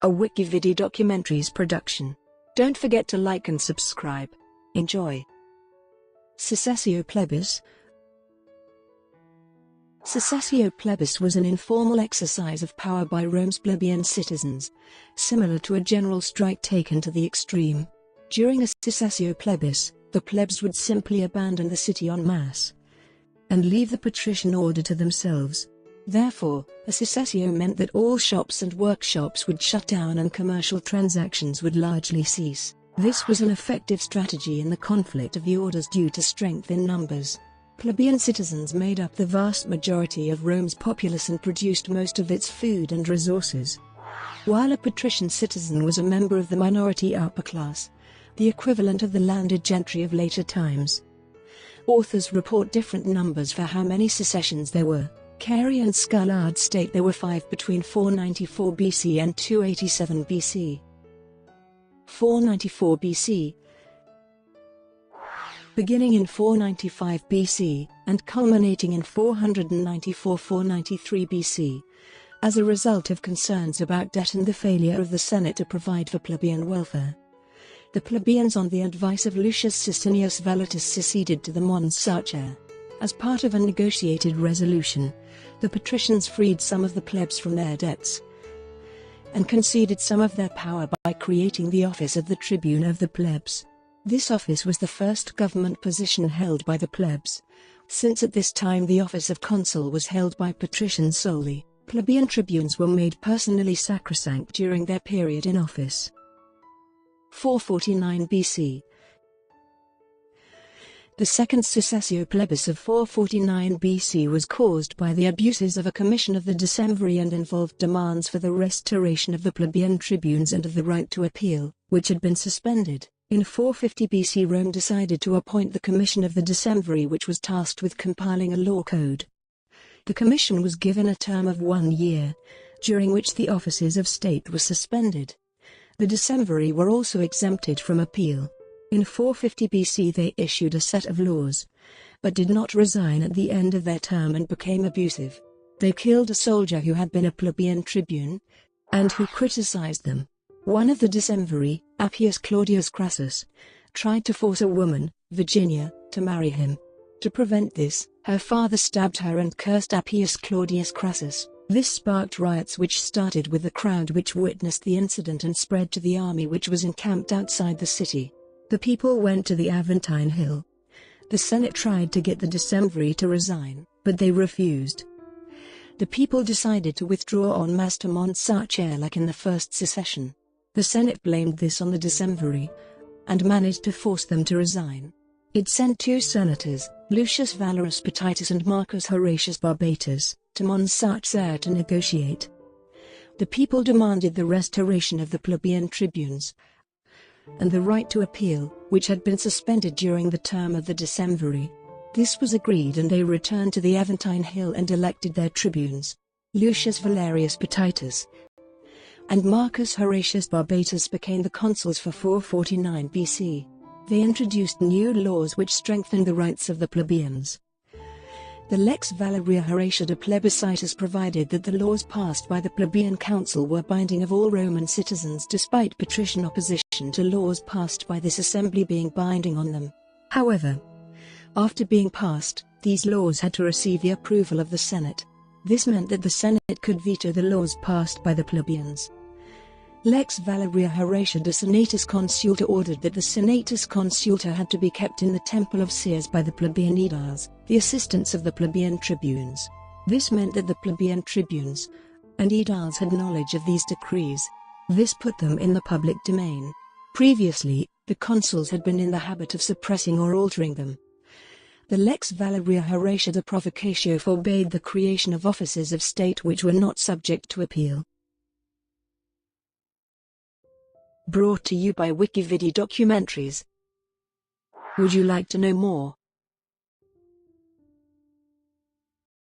a WikiVidi Documentaries production. Don't forget to like and subscribe. Enjoy. Secessio plebis. Secessio plebis was an informal exercise of power by Rome's plebeian citizens, similar to a general strike taken to the extreme. During a secessio plebis, the plebs would simply abandon the city en masse and leave the patrician order to themselves. Therefore, a secessio meant that all shops and workshops would shut down and commercial transactions would largely cease. This was an effective strategy in the conflict of the orders due to strength in numbers. Plebeian citizens made up the vast majority of Rome's populace and produced most of its food and resources, while a patrician citizen was a member of the minority upper class, the equivalent of the landed gentry of later times. Authors report different numbers for how many secessions there were. Cary and Scullard state there were 5 between 494 BC and 287 BC. 494 BC, beginning in 495 BC, and culminating in 494–493 BC, as a result of concerns about debt and the failure of the Senate to provide for plebeian welfare. The plebeians, on the advice of Lucius Sicinius Vellatus, seceded to the Mons Sacer. As part of a negotiated resolution, the patricians freed some of the plebs from their debts and conceded some of their power by creating the office of the tribune of the plebs. This office was the first government position held by the plebs, since at this time the office of consul was held by patricians solely. Plebeian tribunes were made personally sacrosanct during their period in office. 449 BC. The second secessio plebis of 449 BC was caused by the abuses of a commission of the decemviri and involved demands for the restoration of the plebeian tribunes and of the right to appeal, which had been suspended. In 450 BC, Rome decided to appoint the commission of the decemviri, which was tasked with compiling a law code. The commission was given a term of 1 year, during which the offices of state were suspended. The decemviri were also exempted from appeal. In 450 BC they issued a set of laws, but did not resign at the end of their term and became abusive. They killed a soldier who had been a plebeian tribune, and who criticized them. One of the decemviri, Appius Claudius Crassus, tried to force a woman, Virginia, to marry him. To prevent this, her father stabbed her and cursed Appius Claudius Crassus. This sparked riots which started with the crowd which witnessed the incident and spread to the army which was encamped outside the city. The people went to the Aventine Hill. The Senate tried to get the decemviri to resign, but they refused. The people decided to withdraw en masse to Mons Sacer like in the first secession. The Senate blamed this on the decemviri, and managed to force them to resign. It sent 2 senators, Lucius Valerius Potitus and Marcus Horatius Barbatus, to Mons Sacer to negotiate. The people demanded the restoration of the plebeian tribunes and the right to appeal, which had been suspended during the term of the decemviri. This was agreed and they returned to the Aventine Hill and elected their tribunes. Lucius Valerius Potitus and Marcus Horatius Barbatus became the consuls for 449 BC. They introduced new laws which strengthened the rights of the plebeians. The Lex Valeria Horatia de Plebiscitis provided that the laws passed by the plebeian council were binding of all Roman citizens despite patrician opposition to laws passed by this assembly being binding on them. However, after being passed, these laws had to receive the approval of the Senate. This meant that the Senate could veto the laws passed by the plebeians. Lex Valeria Horatia de Senatus Consulta ordered that the Senatus Consulta had to be kept in the temple of Ceres by the plebeian aediles, the assistants of the plebeian tribunes. This meant that the plebeian tribunes and aediles had knowledge of these decrees. This put them in the public domain. Previously, the consuls had been in the habit of suppressing or altering them. The Lex Valeria Horatia de Provocatio forbade the creation of offices of state which were not subject to appeal. Brought to you by WikiVidi Documentaries. Would you like to know more?